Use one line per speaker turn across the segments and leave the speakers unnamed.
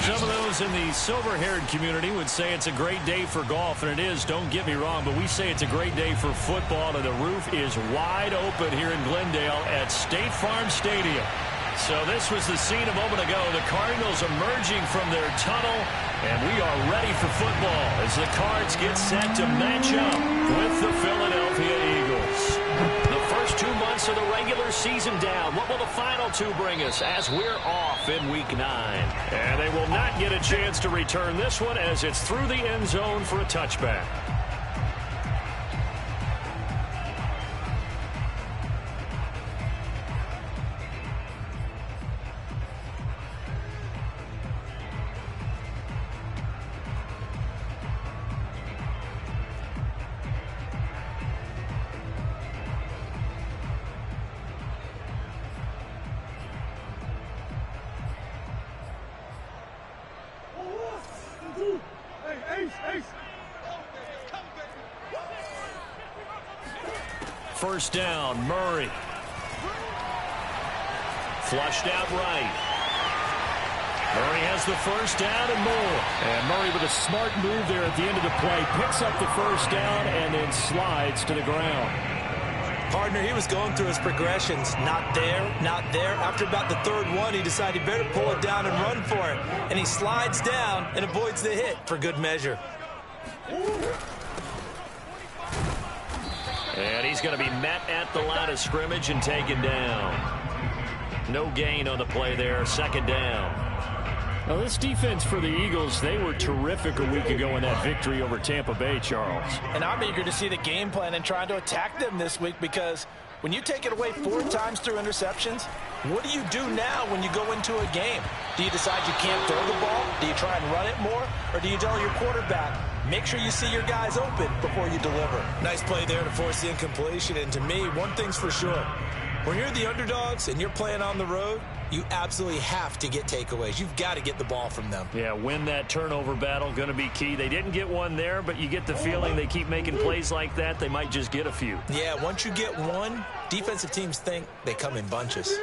Some of those in the silver-haired community would say it's a great day for golf, and it is, don't get me wrong, but we say it's a great day for football, and the roof is wide open here in Glendale at State Farm Stadium. So this was the scene a moment ago. The Cardinals emerging from their tunnel, and we are ready for football as the Cards get set to match up with the Philadelphia Eagles. The first 2 months of the regular season down. What will the final two bring us as we're off in Week 9? And they will not get a chance to return this one as it's through the end zone for a touchback. First down, Murray. Flushed out right. Murray has the first down and more. And Murray with a smart move there at the end of the play. Picks up the first down and then slides to the ground.
Partner, he was going through his progressions. Not there, not there. After about the third one, he decided he better pull it down and run for it. And he slides down and avoids the hit for good measure.
And he's going to be met at the line of scrimmage and taken down. No gain on the play there. Second down.
Well, this defense for the Eagles, they were terrific a week ago in that victory over Tampa Bay, Charles.
And I'm eager to see the game plan and trying to attack them this week, because when you take it away 4 times through interceptions, what do you do now when you go into a game? Do you decide you can't throw the ball? Do you try and run it more? Or do you tell your quarterback, make sure you see your guys open before you deliver?
Nice play there to force the incompletion. And to me, one thing's for sure. When you're the underdogs and you're playing on the road, you absolutely have to get takeaways. You've got to get the ball from them.
Yeah, win that turnover battle, going to be key. They didn't get one there, but you get the feeling they keep making plays like that, they might just get a few.
Yeah, once you get one, defensive teams think they come in bunches.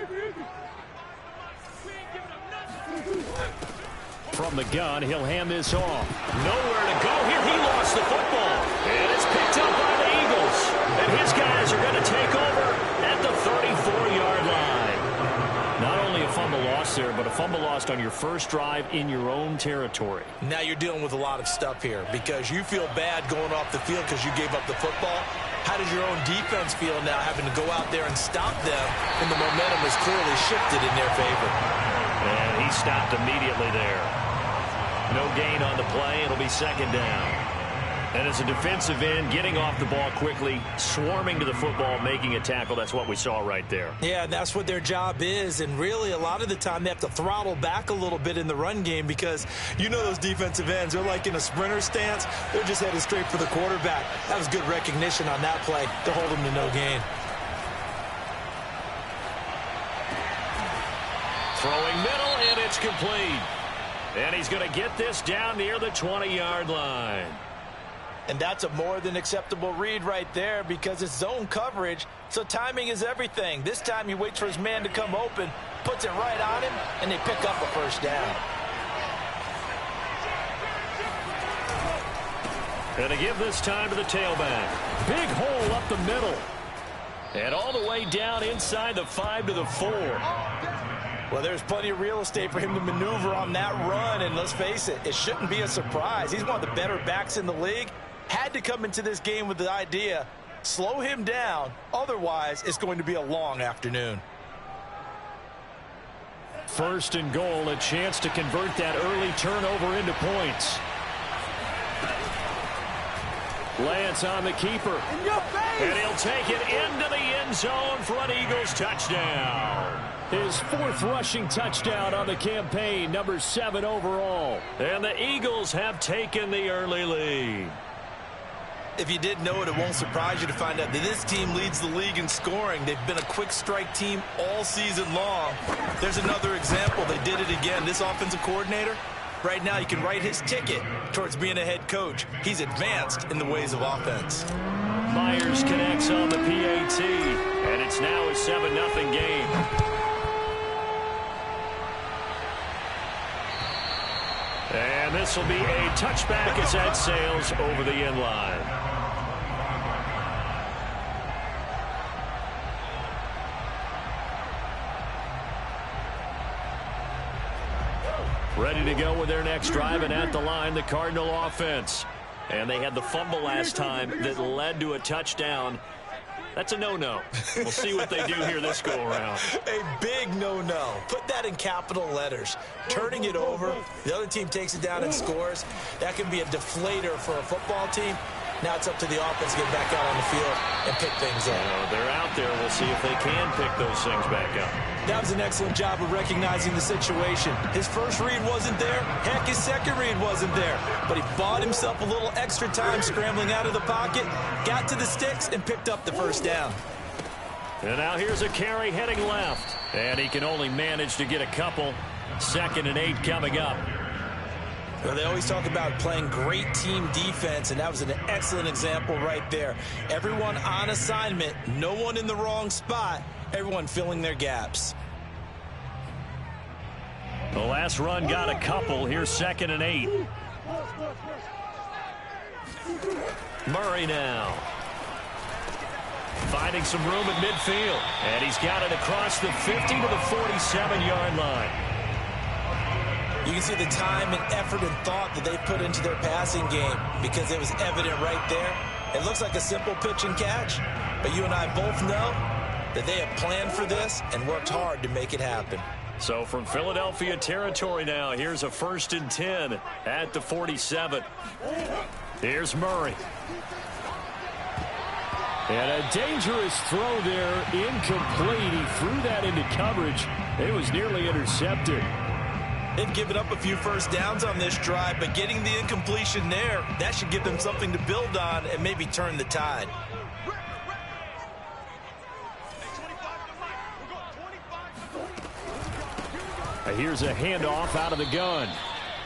From the gun, he'll hand this off.
Nowhere to go here. He lost the football. And it's picked up by the Eagles. And his guys are going to take over at the 34-yard line. Not only a fumble loss there, but a fumble lost on your first drive in your own territory.
Now you're dealing with a lot of stuff here because you feel bad going off the field because you gave up the football. How does your own defense feel now having to go out there and stop them when the momentum is clearly shifted in their favor?
And he stopped immediately there. No gain on the play. It'll be second down. And as a defensive end, getting off the ball quickly, swarming to the football, making a tackle, that's what we saw right there.
Yeah, that's what their job is. And really, a lot of the time, they have to throttle back a little bit in the run game because you know those defensive ends, they're like in a sprinter stance. They're just headed straight for the quarterback. That was good recognition on that play to hold them to no gain.
Throwing middle, and it's complete. And he's going to get this down near the 20-yard line.
And that's a more than acceptable read right there because it's zone coverage, so timing is everything. This time he waits for his man to come open, puts it right on him, and they pick up a first down.
And to give this time to the tailback.
Big hole up the middle.
And all the way down inside the 5 to the 4.
Well, there's plenty of real estate for him to maneuver on that run, and let's face it, it shouldn't be a surprise. He's one of the better backs in the league. Had to come into this game with the idea, slow him down, otherwise it's going to be a long afternoon.
First and goal, a chance to convert that early turnover into points. Lance on the keeper.
And he'll take it into the end zone for an Eagles touchdown.
His 4th rushing touchdown on the campaign, number 7 overall.
And the Eagles have taken the early lead.
If you didn't know it, it won't surprise you to find out that this team leads the league in scoring. They've been a quick strike team all season long. There's another example. They did it again. This offensive coordinator, right now you can write his ticket towards being a head coach. He's advanced in the ways of offense.
Myers connects on the PAT, and it's now a 7-0 game. this will be a touchback as that sails over the end line. Ready to go with their next drive, and at the line, the Cardinal offense. And they had the fumble last time that led to a touchdown. That's a no-no. We'll see what they do here this go-around.
A big no-no. Put that in capital letters. Turning it over, the other team takes it down and scores. That can be a deflator for a football team. Now it's up to the offense to get back out on the field and pick things up.
They're out there. We'll see if they can pick those things back up.
That was an excellent job of recognizing the situation. His first read wasn't there. Heck, his second read wasn't there. But he bought himself a little extra time scrambling out of the pocket, got to the sticks, and picked up the first down.
And now here's a carry heading left. And he can only manage to get a couple. 2nd and 8 coming up.
Well, they always talk about playing great team defense, and that was an excellent example right there. Everyone on assignment, no one in the wrong spot, everyone filling their gaps.
The last run got a couple. Here's 2nd and 8. Murray now. Finding some room at midfield. And he's got it across the 50 to the 47-yard line.
You can see the time and effort and thought that they put into their passing game because it was evident right there. It looks like a simple pitch and catch, but you and I both know that they have planned for this and worked hard to make it happen.
So from Philadelphia territory now, here's a 1st and 10 at the 47. Here's Murray.
And a dangerous throw there, incomplete. He threw that into coverage. It was nearly intercepted.
They've given up a few first downs on this drive, but getting the incompletion there, that should give them something to build on and maybe turn the tide.
Here's a handoff out of the gun.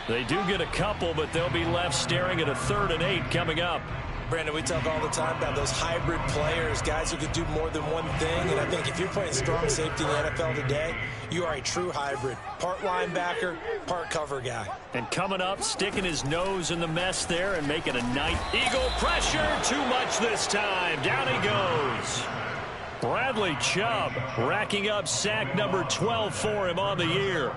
They do get a couple, but they'll be left staring at a 3rd and 8 coming up.
Brandon, we talk all the time about those hybrid players, guys who could do more than one thing. And I think if you're playing strong safety in the NFL today, you are a true hybrid. Part linebacker, part cover guy.
And coming up, sticking his nose in the mess there and making a nice Eagle pressure. Too much this time. Down he goes. Bradley Chubb racking up sack number 12 for him on the year.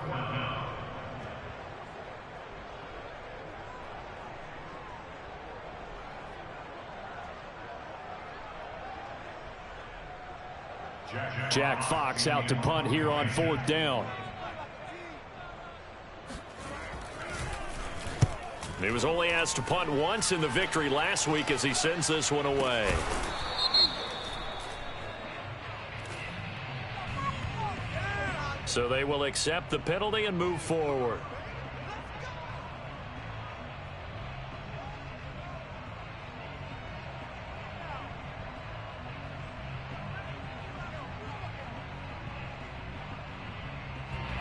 Jack Fox out to punt here on 4th down.
He was only asked to punt once in the victory last week as he sends this one away. So they will accept the penalty and move forward.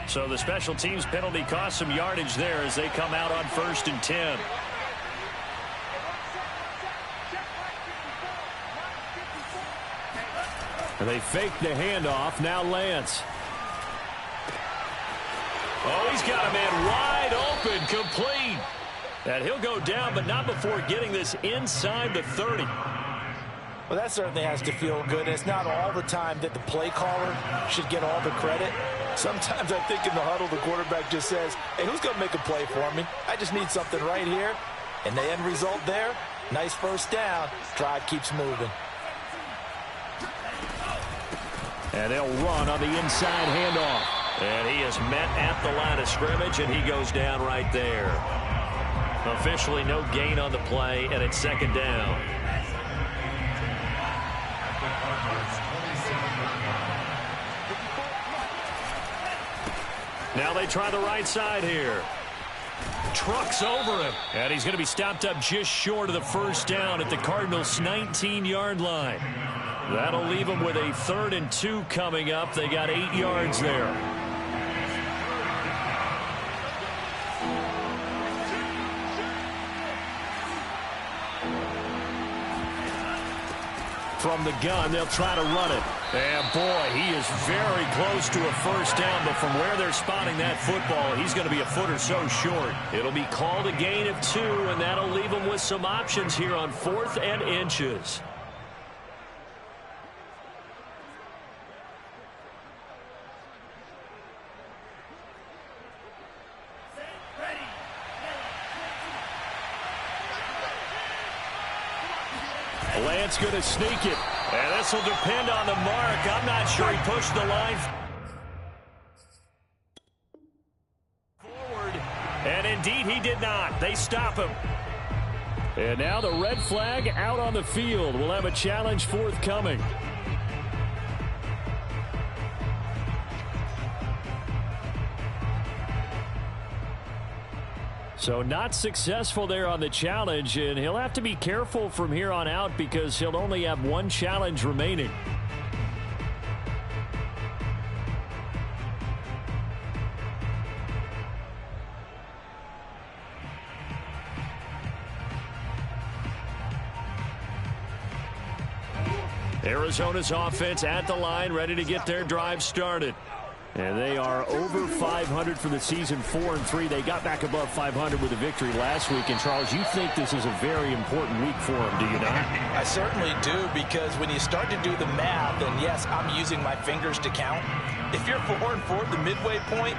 So the special teams penalty cost some yardage there as they come out on 1st and 10.
And they fake the handoff. Now Lance.
Oh, he's got a man wide open, complete. And he'll go down, but not before getting this inside the 30.
Well, that certainly has to feel good. It's not all the time that the play caller should get all the credit. Sometimes I think in the huddle, the quarterback just says, hey, who's going to make a play for me? I just need something right here. And the end result there, nice first down. Drive keeps moving.
And they'll run on the inside handoff.
And he is met at the line of scrimmage, and he goes down right there. Officially no gain on the play, and it's 2nd down. Now they try the right side here. Trucks over him. And he's going to be stopped up just short of the first down at the Cardinals' 19-yard line. That'll leave them with a 3rd and 2 coming up. They got 8 yards there.
From the gun, they'll try to run it. And, boy, he is very close to a first down, but from where they're spotting that football, he's going to be a foot or so short. It'll be called a gain of 2, and that'll leave them with some options here on 4th and inches. Lance going to sneak it. And this will depend on the mark. I'm not sure he pushed the line forward. And indeed, he did not. They stop him. And now the red flag out on the field. We'll have a challenge forthcoming. So not successful there on the challenge, and he'll have to be careful from here on out because he'll only have one challenge remaining. Arizona's offense at the line, ready to get their drive started. And they are over 500 for the season, 4-3. They got back above 500 with a victory last week. And, Charles, you think this is a very important week for them, do you not?
I certainly do, because when you start to do the math, and, yes, I'm using my fingers to count. If you're 4-4 at the midway point,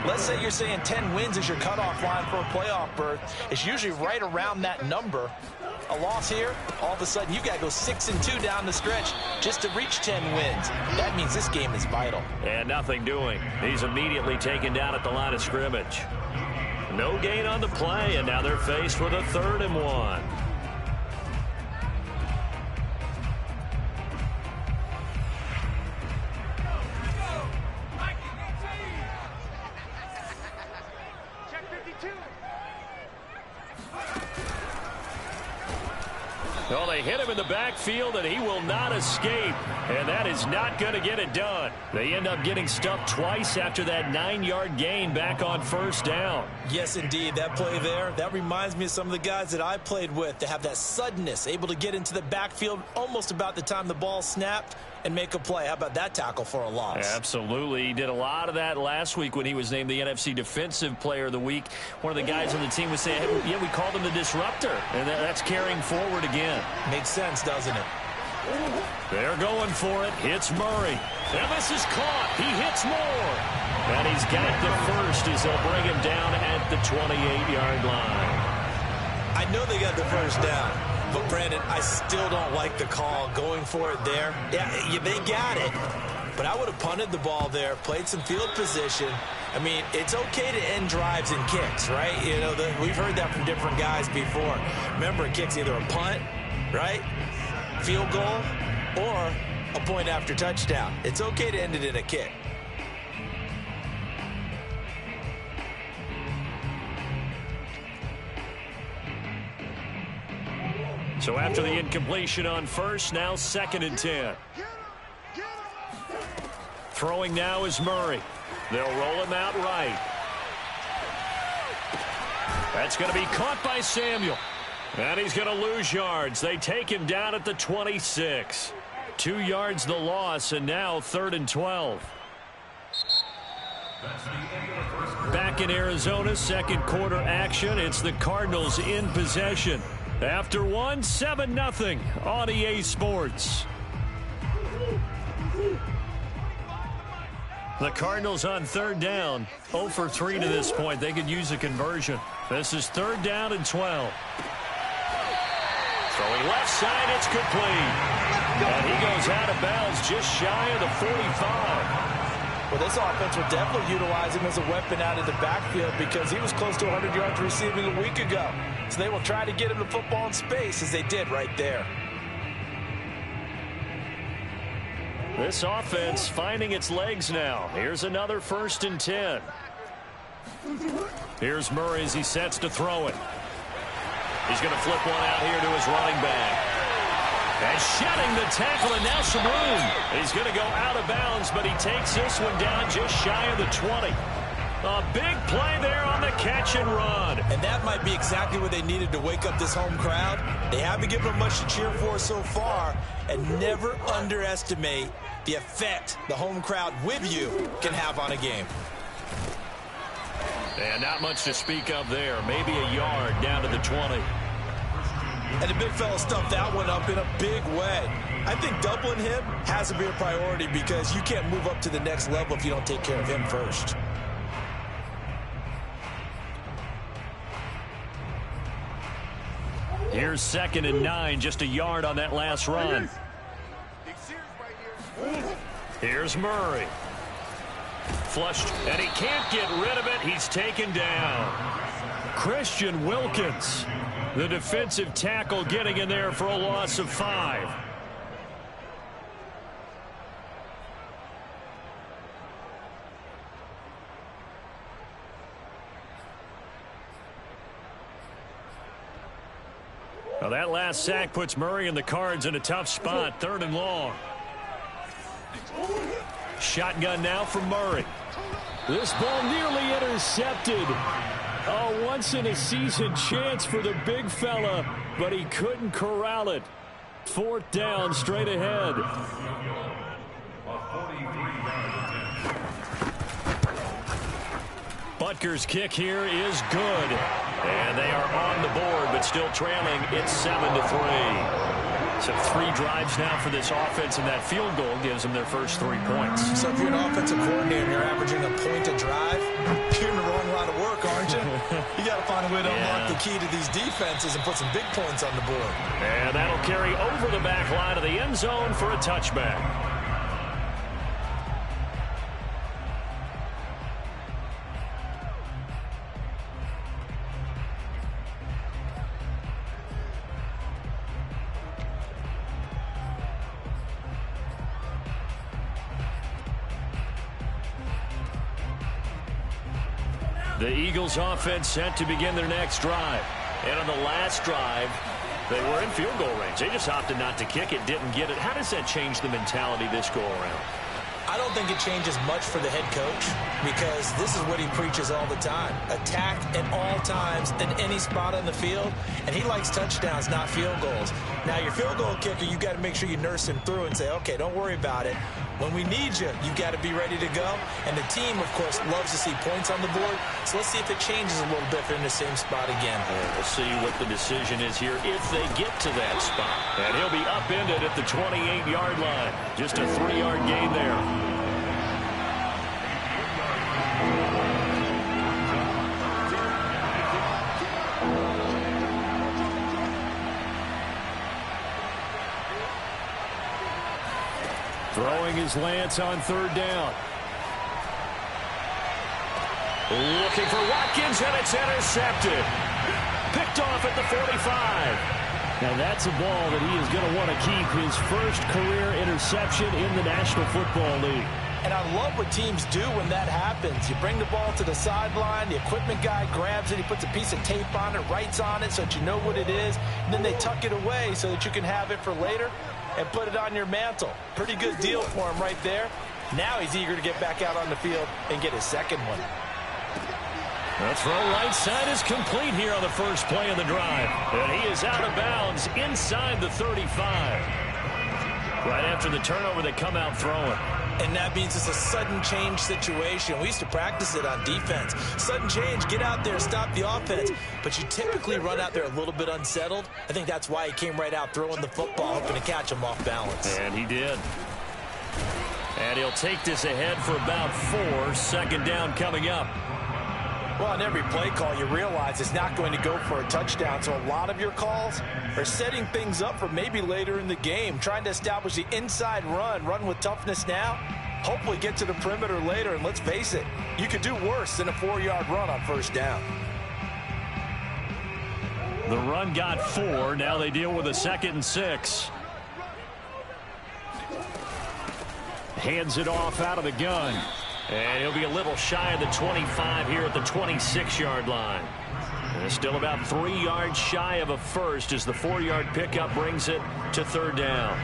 let's say you're saying 10 wins is your cutoff line for a playoff berth. It's usually right around that number. A loss here, all of a sudden you've got to go 6-2 down the stretch just to reach 10 wins. That means this game is vital.
And nothing doing. He's immediately taken down at the line of scrimmage. No gain on the play, and now they're faced with a 3rd and 1. Well, they hit him in the backfield, and he will not escape. And that is not going to get it done. They end up getting stuffed twice after that 9-yard gain back on 1st down.
Yes, indeed. That play there, that reminds me of some of the guys that I played with. They have that suddenness, able to get into the backfield almost about the time the ball snapped and make a play. How about that tackle for a loss?
Absolutely. He did a lot of that last week when he was named the NFC Defensive Player of the Week. One of the guys on the team was saying, hey, yeah, we called him the disruptor. And that's carrying forward again.
Makes sense, doesn't it?
They're going for it. Hits Murray. And this is caught. He hits more. And he's got the first as they'll bring him down at the 28-yard line.
I know they got the first down. But, Brandon, I still don't like the call going for it there. Yeah, they got it. But I would have punted the ball there, played some field position. I mean, it's okay to end drives and kicks, right? You know, we've heard that from different guys before. Remember, a kick's either a punt, right, field goal, or a point after touchdown. It's okay to end it in a kick.
So after the incompletion on 1st, now 2nd and 10. Throwing now is Murray. They'll roll him out right. That's going to be caught by Samuel. And he's going to lose yards. They take him down at the 26. 2 yards the loss, and now 3rd and 12. Back in Arizona, 2nd quarter action. It's the Cardinals in possession. After 7-0 on EA Sports. The Cardinals on 3rd down, 0 for 3 to this point. They could use a conversion. This is 3rd down and 12. Throwing left side, it's complete. And he goes out of bounds just shy of the 45.
Well, this offense will definitely utilize him as a weapon out of the backfield because he was close to 100 yards receiving a week ago. So they will try to get him the football in space as they did right there.
This offense finding its legs now. Here's another 1st and 10. Here's Murray as he sets to throw it. He's going to flip one out here to his running back. And shedding the tackle, and now some room. He's going to go out of bounds, but he takes this one down just shy of the 20.
A big play there on the catch and run.
And that might be exactly what they needed to wake up this home crowd. They haven't given them much to cheer for so far. And never underestimate the effect the home crowd with you can have on a game.
And not much to speak of there. Maybe a yard down to the 20.
And the big fella stuffed that one up in a big way. I think doubling him has to be a priority because you can't move up to the next level if you don't take care of him first.
Here's 2nd and 9, just a yard on that last run. Here's Murray. Flushed, and he can't get rid of it. He's taken down. Christian Wilkins, the defensive tackle, getting in there for a loss of 5. Well, that last sack puts Murray and the Cards in a tough spot. 3rd and long. Shotgun now from Murray. This ball nearly intercepted. A once-in-a-season chance for the big fella, but he couldn't corral it. 4th down, straight ahead. Butker's kick here is good. And they are on the board, but still trailing. It's 7-3. So 3 drives now for this offense, and that field goal gives them their first 3 points.
So if you're an offensive coordinator and you're averaging a point a drive, you're in the wrong line of work, aren't you? You got to find a way to unlock the key to these defenses and put some big points on the board.
And that'll carry over the back line of the end zone for a touchback. The Eagles offense set to begin their next drive. And on the last drive, they were in field goal range. They just opted not to kick it, didn't get it. How does that change the mentality this go around?
I don't think it changes much for the head coach because this is what he preaches all the time. Attack at all times in any spot on the field, and he likes touchdowns, not field goals. Now, your field goal kicker, you got to make sure you nurse him through and say, okay, don't worry about it. When we need you, you got to be ready to go. And the team, of course, loves to see points on the board. So let's see if it changes a little bit if they're in the same spot again.
We'll see what the decision is here if they get to that spot. And he'll be upended at the 28-yard line. Just a 3-yard gain there. Throwing his Lance on 3rd down. Looking for Watkins, and it's intercepted. Picked off at the 45. Now that's a ball that he is going to want to keep, his first career interception in the National Football League.
And I love what teams do when that happens. You bring the ball to the sideline, the equipment guy grabs it, he puts a piece of tape on it, writes on it so that you know what it is, and then they tuck it away so that you can have it for later and put it on your mantle. Pretty good deal for him right there. Now he's eager to get back out on the field and get his second one.
The throw right side is complete here on the first play of the drive. And he is out of bounds inside the 35. Right after the turnover, they come out throwing.
And that means it's a sudden change situation. We used to practice it on defense. Sudden change, get out there, stop the offense. But you typically run out there a little bit unsettled. I think that's why he came right out throwing the football, hoping to catch him off balance.
And he did. And he'll take this ahead for about 4. 2nd down coming up.
Well, on every play call, you realize it's not going to go for a touchdown. So a lot of your calls are setting things up for maybe later in the game, trying to establish the inside run with toughness now, hopefully get to the perimeter later. And let's face it, you could do worse than a 4-yard run on 1st down.
The run got 4. Now they deal with a 2nd and 6. Hands it off out of the gun. And he'll be a little shy of the 25 here at the 26-yard line. And still about 3 yards shy of a first as the 4-yard pickup brings it to 3rd down.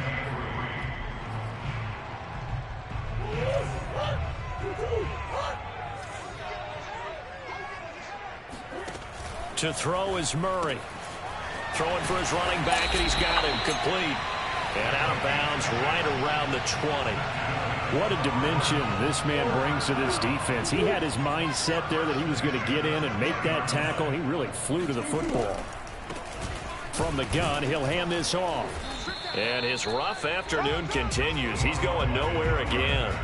To throw is Murray. Throwing for his running back, and he's got him complete. And out of bounds right around the 20.
What a dimension this man brings to this defense. He had his mind set there that he was going to get in and make that tackle. He really flew to the football. From the gun, he'll hand this off.
And his rough afternoon continues. He's going nowhere again.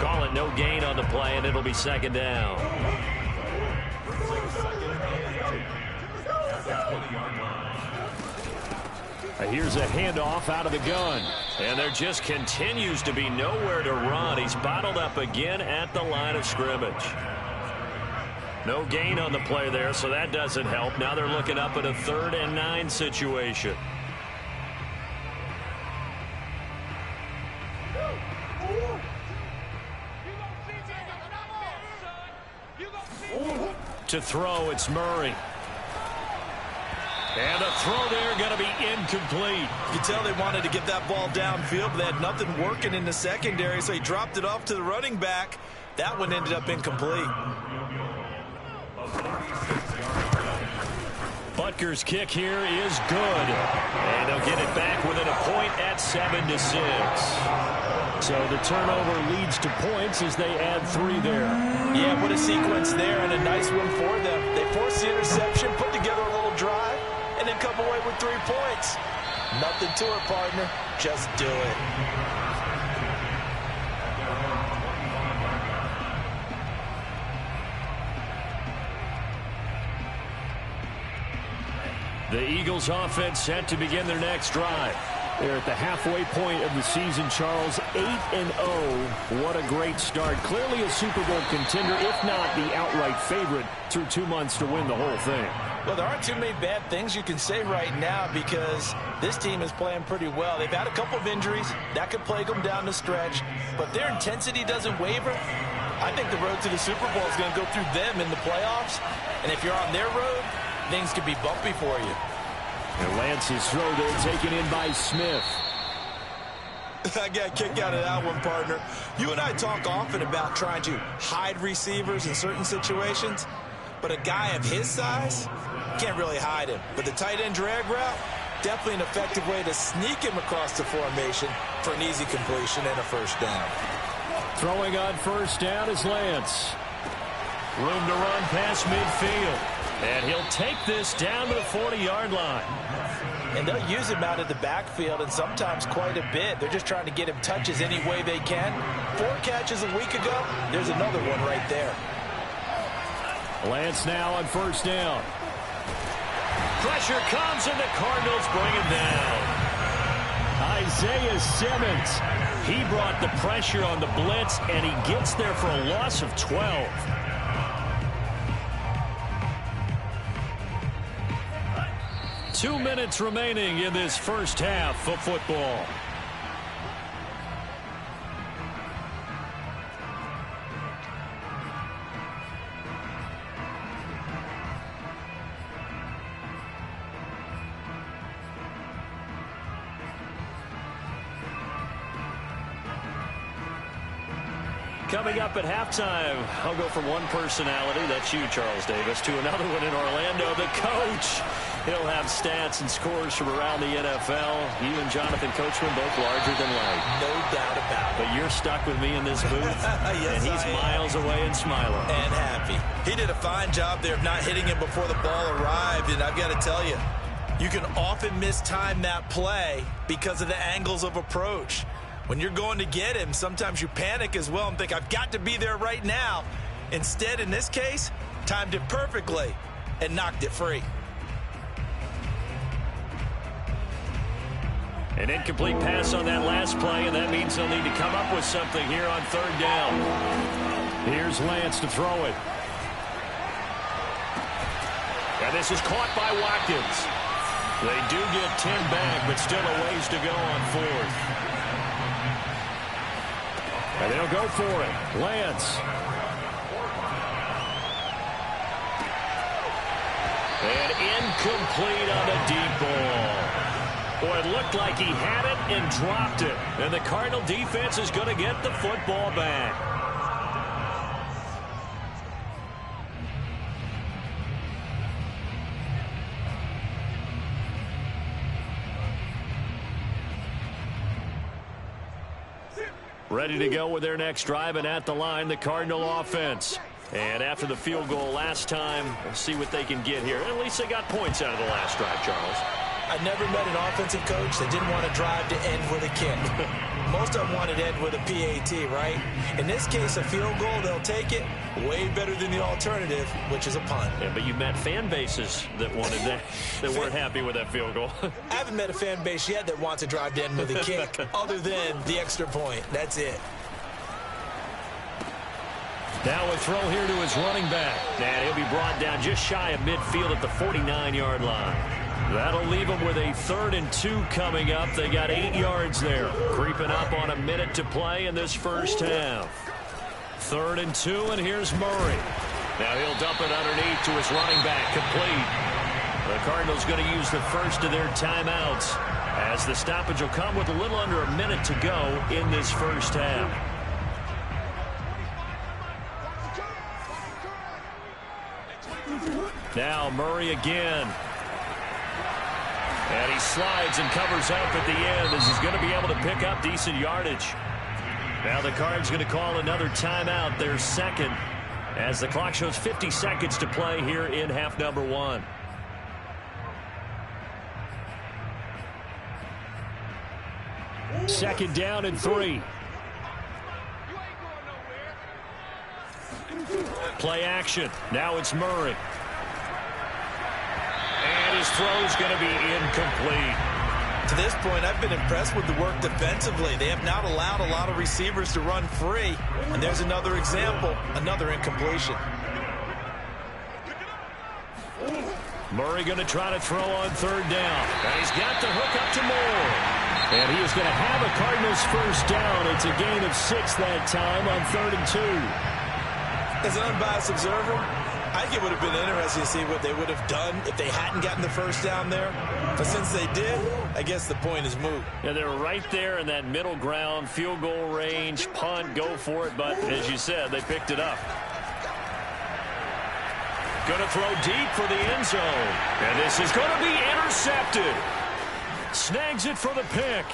Call it no gain on the play, and it'll be second down.
Here's a handoff out of the gun.
And there just continues to be nowhere to run. He's bottled up again at the line of scrimmage. No gain on the play there, so that doesn't help. Now they're looking up at a 3rd and 9 situation. To throw, it's Murray. And a throw there going to be incomplete.
You can tell they wanted to get that ball downfield, but they had nothing working in the secondary, so he dropped it off to the running back. That one ended up incomplete.
Butker's kick here is good. And they'll get it back within a point at 7-6.
So the turnover leads to points as they add 3 there.
Yeah, what a sequence there, and a nice one for them. They forced the interception, put together a little drive, and then come away with 3 points. Nothing to it, partner. Just do it.
The Eagles offense set to begin their next drive.
They're at the halfway point of the season, Charles. 8-0. What a great start. Clearly a Super Bowl contender, if not the outright favorite, through 2 months to win the whole thing.
Well, there aren't too many bad things you can say right now because this team is playing pretty well. They've had a couple of injuries. That could plague them down the stretch. But their intensity doesn't waver. I think the road to the Super Bowl is going to go through them in the playoffs. And if you're on their road, things could be bumpy for you.
And Lance's throw there taken in by Smith.
I got a kick out of that one, partner. You and I talk often about trying to hide receivers in certain situations, but a guy of his size can't really hide him. But the tight end drag route, definitely an effective way to sneak him across the formation for an easy completion and a first down.
Throwing on first down is Lance.
Room to run past midfield. And he'll take this down to the 40-yard line.
And they'll use him out of the backfield, and sometimes quite a bit. They're just trying to get him touches any way they can. 4 catches a week ago. There's another one right there.
Lance now on first down.
Pressure comes, and the Cardinals bring him down.
Isaiah Simmons.
He brought the pressure on the blitz, and he gets there for a loss of 12. 2 minutes remaining in this first half of football. Coming up at halftime, I'll go from one personality, that's you, Charles Davis, to another one in Orlando, the coach. He'll have stats and scores from around the NFL. You and Jonathan Coachman both larger than life.
No doubt about it.
But you're stuck with me in this booth,
yes,
and he's miles away and smiling.
And happy. He did a fine job there of not hitting him before the ball arrived, and I've got to tell you, you can often mistime that play because of the angles of approach. When you're going to get him, sometimes you panic as well and think, I've got to be there right now. Instead, in this case, timed it perfectly and knocked it free.
An incomplete pass on that last play, and that means they'll need to come up with something here on third down.
Here's Lance to throw it.
And this is caught by Watkins. They do get 10 back, but still a ways to go on fourth.
And they'll go for it. Lance.
And incomplete on a deep ball. Boy, it looked like he had it and dropped it. And the Cardinal defense is going to get the football back. Ready to go with their next drive, and at the line, the Cardinal offense. And after the field goal last time, we'll see what they can get here. At least they got points out of the last drive, Charles.
I never met an offensive coach that didn't want to drive to end with a kick. Most of them wanted to end with a PAT, right? In this case, a field goal, they'll take it. Way better than the alternative, which is a punt.
Yeah, but you met fan bases that wanted that, that weren't happy with that field goal.
I haven't met a fan base yet that wants to drive to end with a kick, other than the extra point. That's it.
Now a throw here to his running back. And he'll be brought down just shy of midfield at the 49-yard line. That'll leave them with a 3rd and 2 coming up. They got 8 yards there. Creeping up on a minute to play in this first half. 3rd and 2, and here's Murray. Now he'll dump it underneath to his running back. Complete. The Cardinals going to use the first of their timeouts, as the stoppage will come with a little under a minute to go in this first half. Now Murray again. And he slides and covers up at the end, as he's going to be able to pick up decent yardage. Now the Cards going to call another timeout, their second, as the clock shows 50 seconds to play here in half number 1. Second down and 3. Play action. Now it's Murray. And his throw's going to be incomplete.
To this point, I've been impressed with the work defensively. They have not allowed a lot of receivers to run free. And there's another example, another incompletion.
Murray going to try to throw on 3rd down. And he's got the hook up to Moore. And he is going to have a Cardinals first down. It's a gain of 6 that time on 3rd and 2.
As an unbiased observer, I think it would have been interesting to see what they would have done if they hadn't gotten the first down there. But since they did, I guess the point is moot.
Yeah, they were right there in that middle ground, field goal range, punt, go for it. But as you said, they picked it up. Going to throw deep for the end zone. And this is going to be intercepted. Snags it for the pick.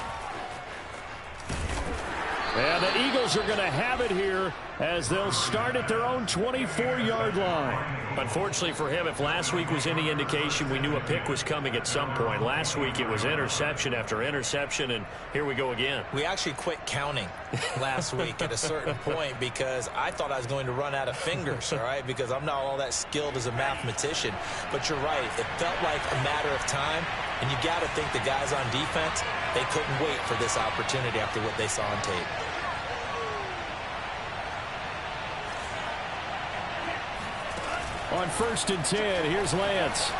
And the Eagles are going to have it here as they'll start at their own 24-yard line. Unfortunately for him, if last week was any indication, we knew a pick was coming at some point. Last week it was interception after interception, and here we go again.
We actually quit counting last week at a certain point because I thought I was going to run out of fingers, all right, because I'm not all that skilled as a mathematician. But you're right. It felt like a matter of time, and you got to think the guys on defense, they couldn't wait for this opportunity after what they saw on tape.
On 1st and 10, here's Lance.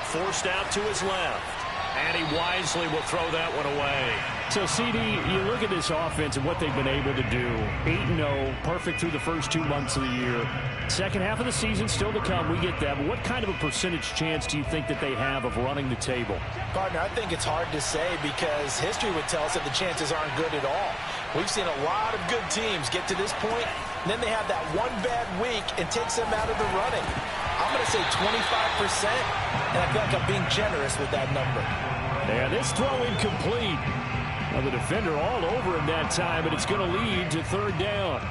Forced out to his left. And he wisely will throw that one away.
So, CD, you look at this offense and what they've been able to do. 8-0, perfect through the first 2 months of the year. Second half of the season still to come, we get that. But what kind of a percentage chance do you think that they have of running the table?
Partner, I think it's hard to say because history would tell us that the chances aren't good at all. We've seen a lot of good teams get to this point, and then they have that one bad week and takes them out of the running. I'm going to say 25%, and I feel like I'm being generous with that number.
And this throw incomplete. Now the defender all over him that time, but it's going to lead to 3rd down.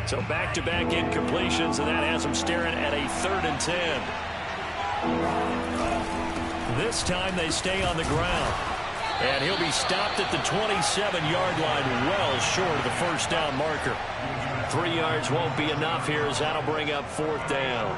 So back-to-back incompletions, and that has them staring at a 3rd and 10. This time they stay on the ground. And he'll be stopped at the 27-yard line, well short of the first down marker. 3 yards won't be enough here, as that'll bring up 4th down.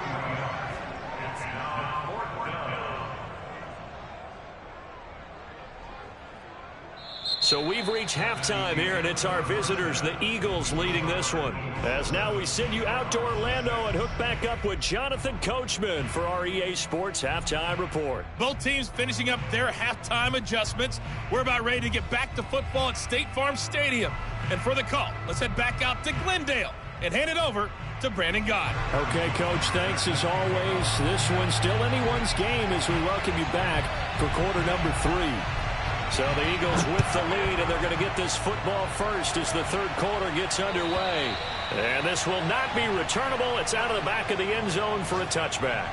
So we've reached halftime here, and it's our visitors, the Eagles, leading this one. As now we send you out to Orlando and hook back up with Jonathan Coachman for our EA Sports Halftime Report.
Both teams finishing up their halftime adjustments. We're about ready to get back to football at State Farm Stadium. And for the call, let's head back out to Glendale and hand it over to Brandon Gaudin.
Okay, Coach, thanks as always. This one's still anyone's game as we welcome you back for quarter number 3. So the Eagles with the lead, and they're going to get this football first as the 3rd quarter gets underway. And this will not be returnable. It's out of the back of the end zone for a touchback.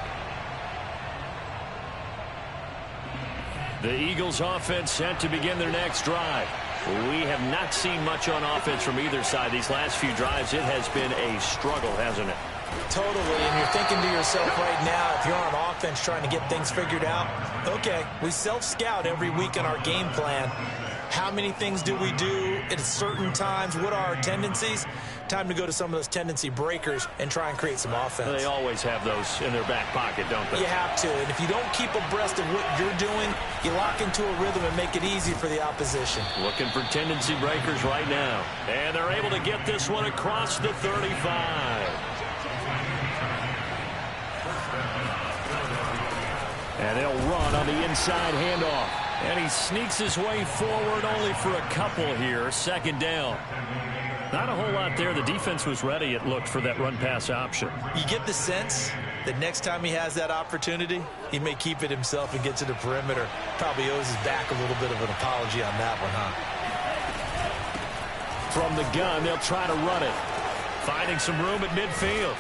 The Eagles offense set to begin their next drive. We have not seen much on offense from either side. These last few drives, it has been a struggle, hasn't it?
Totally, and you're thinking to yourself right now, if you're on offense trying to get things figured out, okay, we self-scout every week in our game plan. How many things do we do at certain times? What are our tendencies? Time to go to some of those tendency breakers and try and create some offense.
They always have those in their back pocket, don't they?
You have to, and if you don't keep abreast of what you're doing, you lock into a rhythm and make it easy for the opposition.
Looking for tendency breakers right now. And they're able to get this one across the 35. And they'll run on the inside handoff. And he sneaks his way forward only for a couple here. Second down. Not a whole lot there. The defense was ready, it looked, for that run-pass option.
You get the sense that next time he has that opportunity, he may keep it himself and get to the perimeter. Probably owes his back a little bit of an apology on that one, huh?
From the gun, they'll try to run it. Finding some room at midfield.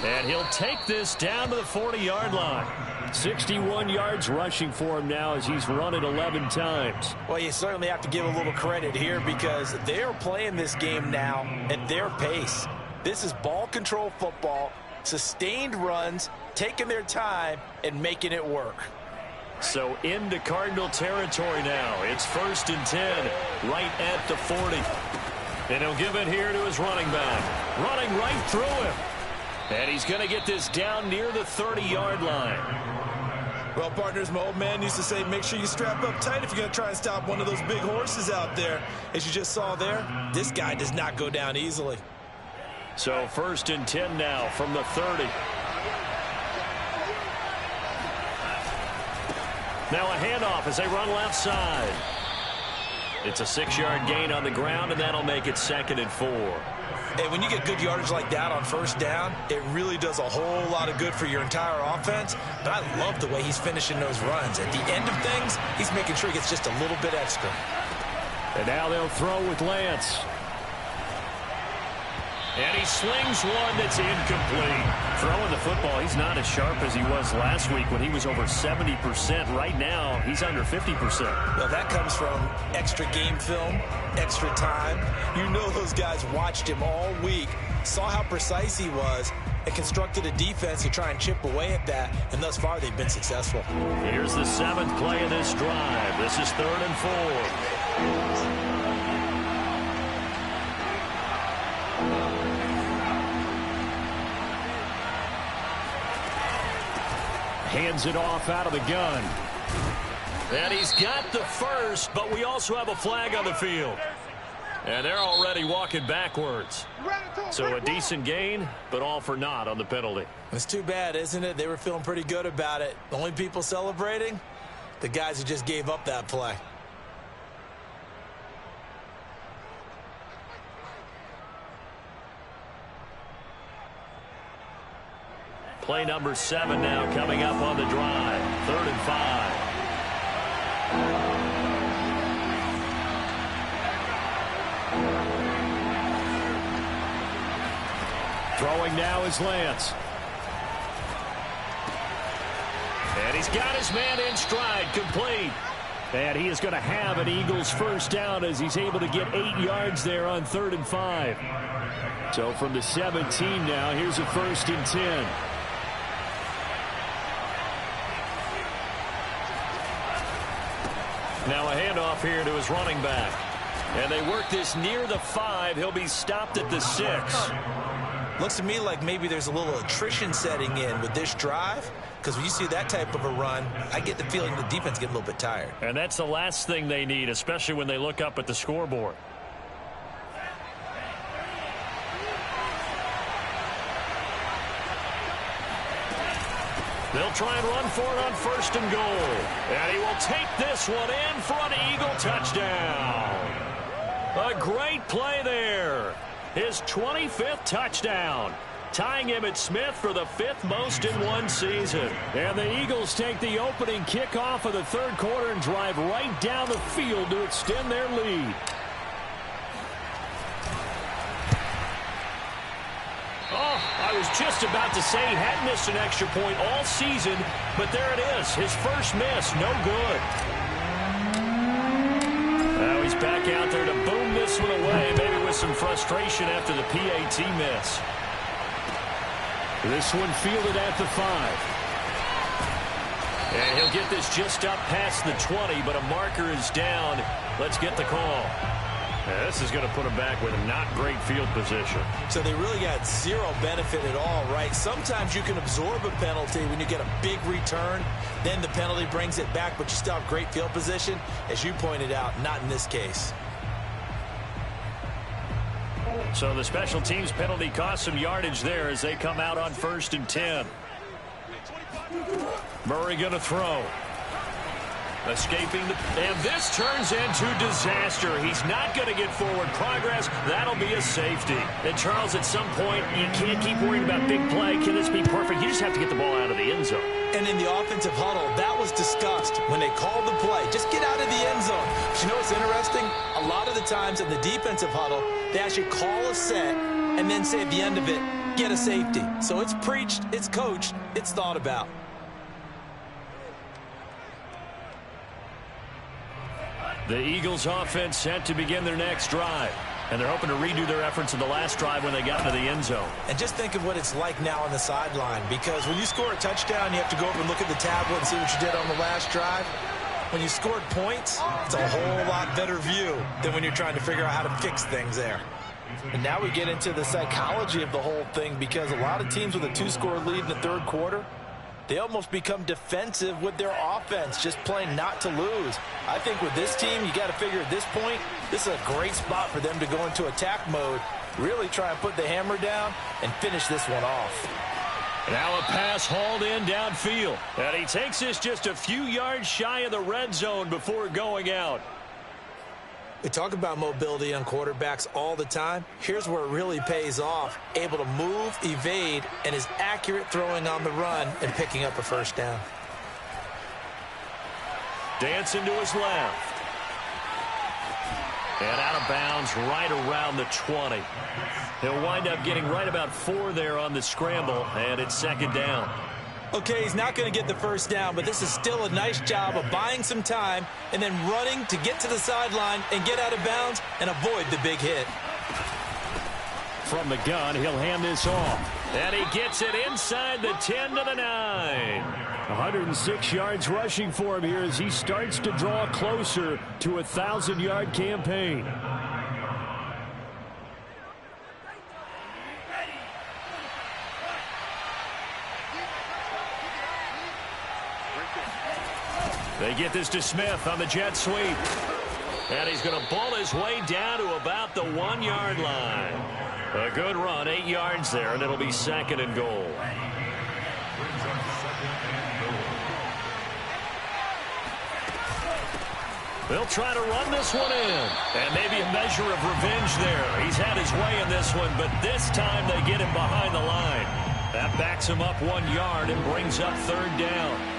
And he'll take this down to the 40-yard line. 61 yards rushing for him now as he's run it 11 times.
Well, you certainly have to give a little credit here because they're playing this game now at their pace. This is ball control football, sustained runs, taking their time, and making it work.
So into Cardinal territory now. It's 1st and 10, right at the 40. And he'll give it here to his running back. Running right through him. And he's going to get this down near the 30-yard line.
Well, partners, my old man used to say, make sure you strap up tight if you're going to try and stop one of those big horses out there. As you just saw there, this guy does not go down easily.
So 1st and 10 now from the 30. Now a handoff as they run left side. It's a 6-yard gain on the ground, and that'll make it 2nd and 4.
And when you get good yardage like that on 1st down, it really does a whole lot of good for your entire offense. But I love the way he's finishing those runs. At the end of things, he's making sure he gets just a little bit extra.
And now they'll throw with Lance. And he slings one that's incomplete. Throwing the football, he's not as sharp as he was last week when he was over 70%. Right now, he's under 50%.
Well, that comes from extra game film, extra time. You know those guys watched him all week, saw how precise he was, and constructed a defense to try and chip away at that. And thus far, they've been successful.
Here's the 7th play of this drive. This is 3rd and 4. Hands it off out of the gun. And he's got the first, but we also have a flag on the field. And they're already walking backwards. So a decent gain, but all for naught on the penalty.
It's too bad, isn't it? They were feeling pretty good about it. The only people celebrating? The guys who just gave up that play.
Play number 7 now coming up on the drive. 3rd and 5. Throwing now is Lance. And he's got his man in stride, complete. And he is going to have an Eagles 1st down as he's able to get 8 yards there on 3rd and 5. So from the 17 now, here's a 1st and 10. Now a handoff here to his running back. And they work this near the 5. He'll be stopped at the 6.
Looks to me like maybe there's a little attrition setting in with this drive. Because when you see that type of a run, I get the feeling the defense get a little bit tired.
And that's the last thing they need, especially when they look up at the scoreboard. They'll try and run for it on 1st and goal. And he will take this one in for an Eagle touchdown. A great play there. His 25th touchdown. Tying Emmitt Smith for the 5th most in one season. And the Eagles take the opening kickoff of the 3rd quarter and drive right down the field to extend their lead. Oh, I was just about to say he hadn't missed an extra point all season, but there it is. His first miss, no good. Now he's back out there to boom this one away, maybe with some frustration after the PAT miss.
This one fielded at the 5.
And he'll get this just up past the 20, but a marker is down. Let's get the call.
Yeah, this is going to put him back with a not great field position.
So they really got zero benefit at all, right? Sometimes you can absorb a penalty when you get a big return. Then the penalty brings it back, but you still have great field position. As you pointed out, not in this case.
So the special teams penalty cost some yardage there as they come out on 1st and 10. Murray going to throw. Escaping and this turns into disaster. He's not going to get forward progress. That'll be a safety. And Charles, at some point, you can't keep worrying about big play. Can this be perfect? You just have to get the ball out of the end zone.
And in the offensive huddle, that was discussed when they called the play. Just get out of the end zone. But you know what's interesting? A lot of the times in the defensive huddle, they actually call a set and then say at the end of it, get a safety. So it's preached, it's coached, it's thought about.
The Eagles offense set to begin their next drive. And they're hoping to redo their efforts in the last drive when they got into the end zone.
And just think of what it's like now on the sideline. Because when you score a touchdown, you have to go over and look at the tablet and see what you did on the last drive. When you scored points, it's a whole lot better view than when you're trying to figure out how to fix things there. And now we get into the psychology of the whole thing, because a lot of teams with a 2-score lead in the third quarter, they almost become defensive with their offense, just playing not to lose. I think with this team, you got to figure at this point, this is a great spot for them to go into attack mode, really try and put the hammer down and finish this one off.
Now a pass hauled in downfield. And he takes this just a few yards shy of the red zone before going out.
We talk about mobility on quarterbacks all the time. Here's where it really pays off. Able to move, evade, and is accurate throwing on the run and picking up a first down.
Dancing to his left. And out of bounds right around the 20. He'll wind up getting right about 4 there on the scramble, and it's 2nd down.
Okay, he's not going to get the first down, but this is still a nice job of buying some time and then running to get to the sideline and get out of bounds and avoid the big hit.
From the gun, he'll hand this off. And he gets it inside the 10 to the 9.
106 yards rushing for him here as he starts to draw closer to a 1,000-yard campaign.
They get this to Smith on the jet sweep. And he's going to ball his way down to about the 1-yard line. A good run, 8 yards there, and it'll be 2nd and goal. They'll try to run this one in. And maybe a measure of revenge there. He's had his way in this one, but this time they get him behind the line. That backs him up 1 yard and brings up 3rd down.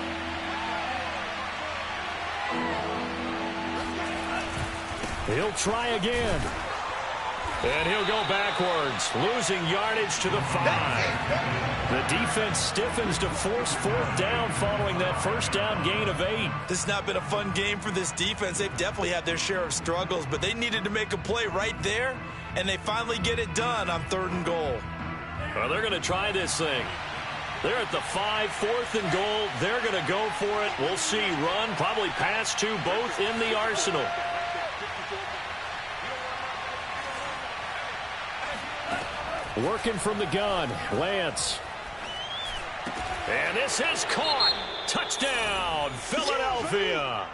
He'll try again.
And he'll go backwards, losing yardage to the 5. The defense stiffens to force 4th down following that first down gain of 8.
This has not been a fun game for this defense. They've definitely had their share of struggles, but they needed to make a play right there, and they finally get it done on 3rd and goal.
Well, they're going to try this thing. They're at the 5, 4th and goal. They're going to go for it. We'll see. Run, probably pass, 2, both in the arsenal.
Working from the gun, Lance.
And this is caught. Touchdown, Philadelphia.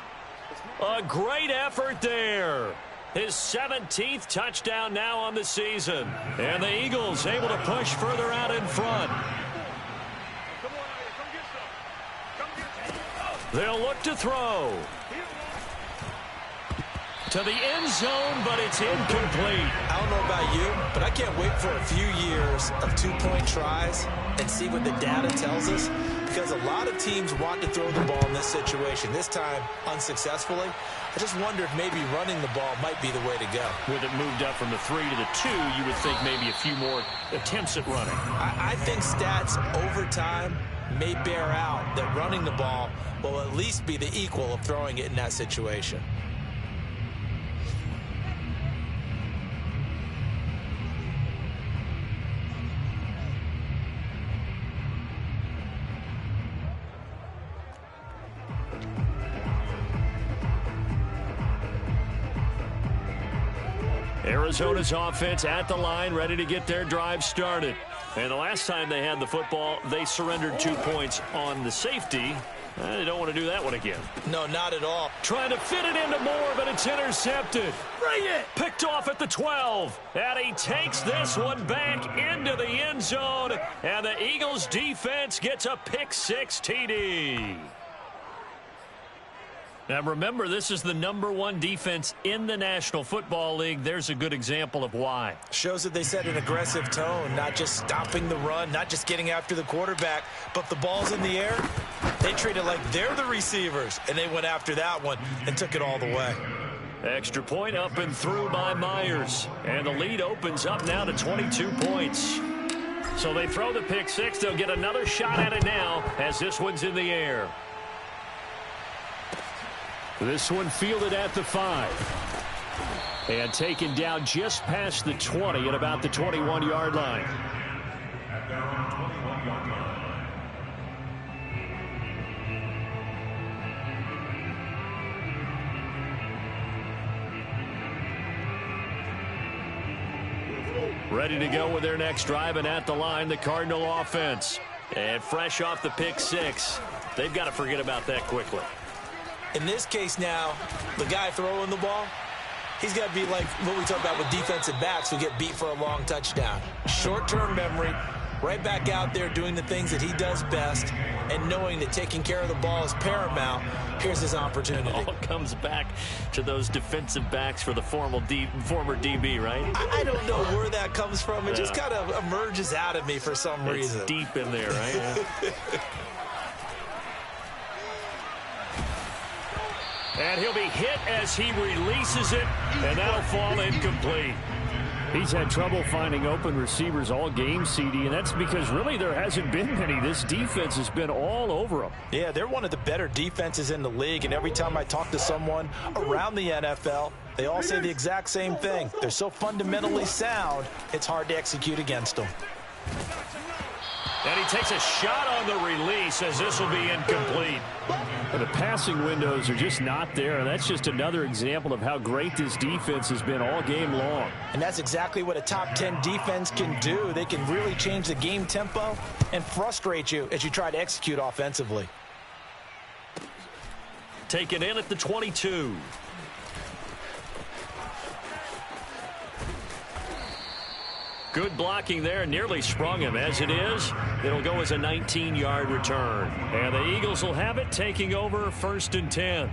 A great effort there. His 17th touchdown now on the season. And the Eagles able to push further out in front. They'll look to throw. To the end zone, but it's incomplete.
I don't know about you, but I can't wait for a few years of 2-point tries and see what the data tells us, because a lot of teams want to throw the ball in this situation. This time, unsuccessfully. I just wonder if maybe running the ball might be the way to go.
With it moved up from the 3 to the 2, you would think maybe a few more attempts at running.
I think stats over time may bear out that running the ball will at least be the equal of throwing it in that situation.
Arizona's offense at the line, ready to get their drive started. And the last time they had the football, they surrendered 2 points on the safety. They don't want to do that one again.
No, not at all.
Trying to fit it into Moore, but it's intercepted. Bring it! Picked off at the 12. And he takes this one back into the end zone. And the Eagles defense gets a pick-6 TD. Now remember, this is the #1 defense in the National Football League. There's a good example of why.
Shows that they set an aggressive tone, not just stopping the run, not just getting after the quarterback, but the ball's in the air. They treat it like they're the receivers, and they went after that one and took it all the way.
Extra point up and through by Myers. And the lead opens up now to 22 points. So they throw the pick-6. They'll get another shot at it now as this one's in the air. This one fielded at the 5. And taken down just past the 20 at about the 21-yard line. Ready to go with their next drive, and at the line, the Cardinal offense. And fresh off the pick-6, they've got to forget about that quickly.
In this case now, the guy throwing the ball, he's got to be like what we talk about with defensive backs who get beat for a long touchdown. Short-term memory, right back out there doing the things that he does best, and knowing that taking care of the ball is paramount. Here's his opportunity.
It all comes back to those defensive backs for the former DB, right?
I don't know where that comes from. It just kind of emerges out of me for some reason.
It's deep in there, right? And he'll be hit as he releases it, and that'll fall incomplete. He's had trouble finding open receivers all game, CD, and that's because really there hasn't been many. This defense has been all over them.
Yeah, they're one of the better defenses in the league, and every time I talk to someone around the NFL, they all say the exact same thing. They're so fundamentally sound, it's hard to execute against them.
And he takes a shot on the release as this will be incomplete. The passing windows are just not there. And that's just another example of how great this defense has been all game long.
And that's exactly what a top 10 defense can do. They can really change the game tempo and frustrate you as you try to execute offensively.
Taken in at the 22. Good blocking there, nearly sprung him. As it is, it'll go as a 19-yard return. And the Eagles will have it, taking over 1st and 10.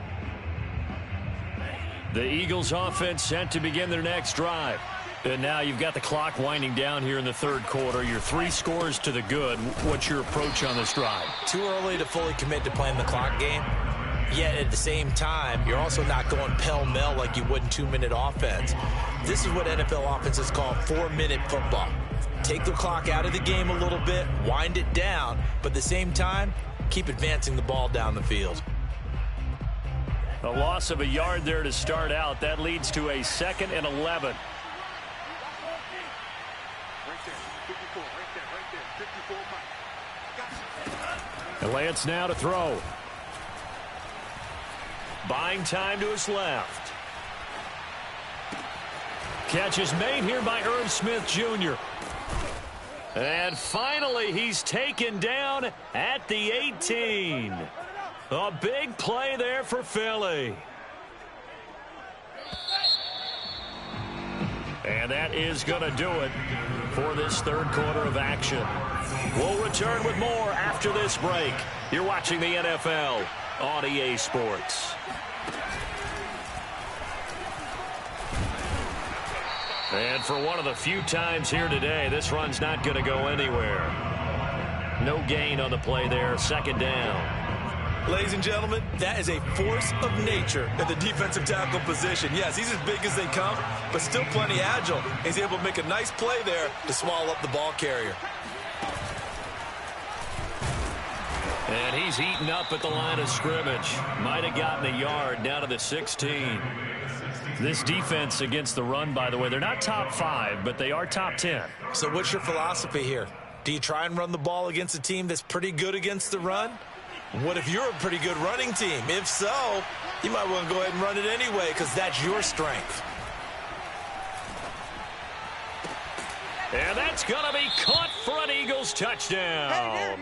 The Eagles offense set to begin their next drive. And now you've got the clock winding down here in the 3rd quarter. You're 3 scores to the good. What's your approach on this drive?
Too early to fully commit to playing the clock game. Yet at the same time, you're also not going pell-mell like you would in 2-minute offense. This is what NFL offenses call 4-minute football. Take the clock out of the game a little bit, wind it down, but at the same time, keep advancing the ball down the field.
A loss of a yard there to start out. That leads to a 2nd and 11. And Lance now to throw. Buying time to his left. Catch is made here by Irv Smith Jr. And finally, he's taken down at the 18. A big play there for Philly. And that is going to do it for this 3rd quarter of action. We'll return with more after this break. You're watching the NFL on EA Sports. And for one of the few times here today, this run's not going to go anywhere. No gain on the play there. 2nd down.
Ladies and gentlemen, that is a force of nature at the defensive tackle position. Yes, he's as big as they come, but still plenty agile. He's able to make a nice play there to swallow up the ball carrier.
And he's eaten up at the line of scrimmage. Might have gotten a yard down to the 16. This defense against the run, by the way, they're not top 5, but they are top 10.
So what's your philosophy here? Do you try and run the ball against a team that's pretty good against the run? What if you're a pretty good running team? If so, you might want to go ahead and run it anyway because that's your strength.
And that's going to be caught for an Eagles touchdown.